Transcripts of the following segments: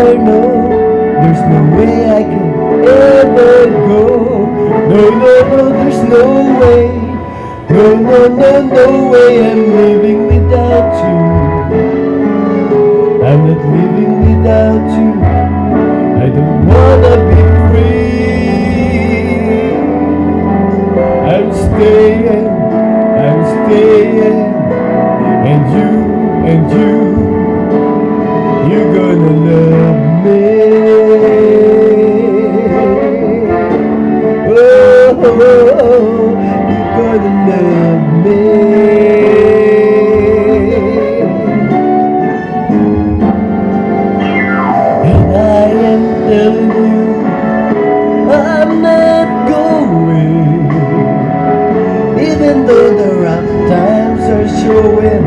never know. There's no way I can ever go. No, no, no, there's no way. No, no, no, no way I'm living without you. I'm not living without you. I don't wanna be free. I'm staying, and you're gonna love me. Oh, you're gonna love me. And I am telling you, I'm not going. Even though the rough times are showing,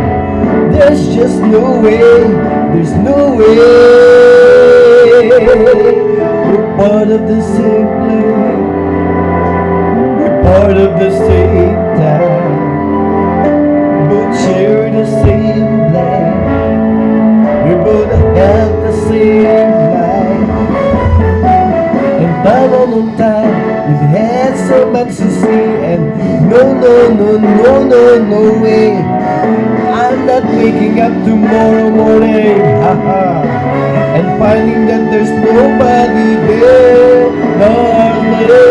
there's just no way, there's no way. We're part of the same plane, we're part of the same time, both share the same life, we both have the same life. And by no time, we've had so much to see, and no, no, no, no, no, no way. I'm not waking up tomorrow morning, haha, and finding that there's nobody there. Normally,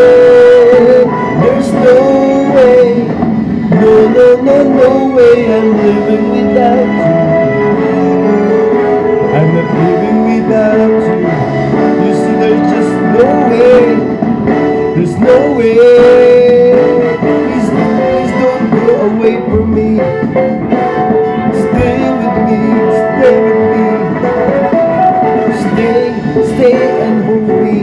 there's no way. No, no, no, no way I'm living without you. I'm not living without you. You see, there's just no way. There's no way. Please, please don't go away from me. Stay with me, stay with me. Stay, stay and hold me.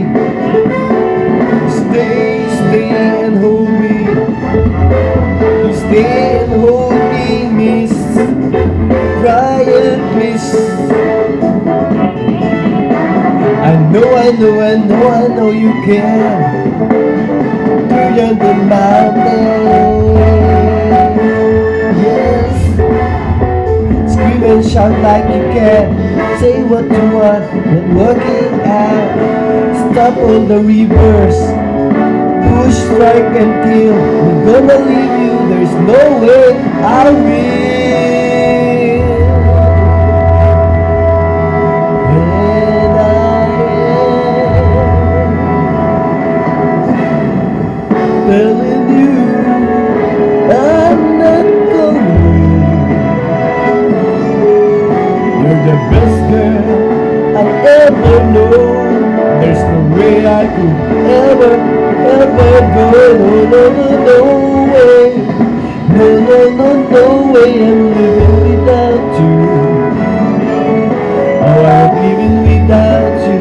Stay, stay and hold me. Stay and hold me, miss. Quiet, miss. I know you can. Beyond the mountain, yes. Scream and shout like you can. Say what you want, not working out. Stop on the reverse. Push, strike and kill. We're gonna leave you, there's no way I will. Telling you I'm not going. You're the best girl I'll ever know. There's no way I could ever go. No, no, no, no way. No, no, no, no way I'm living without you. Oh, I'm living without you.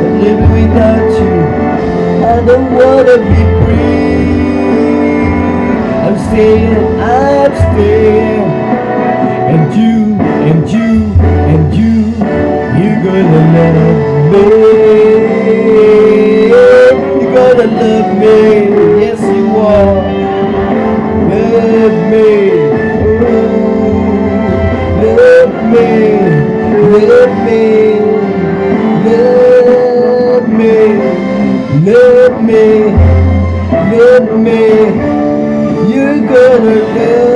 I'm living without you. I don't wanna be free. I'm staying, and you're gonna love me. You're gonna love me, yes you are. Love me, oh, love me, love me, love me, love me, love me. You're gonna love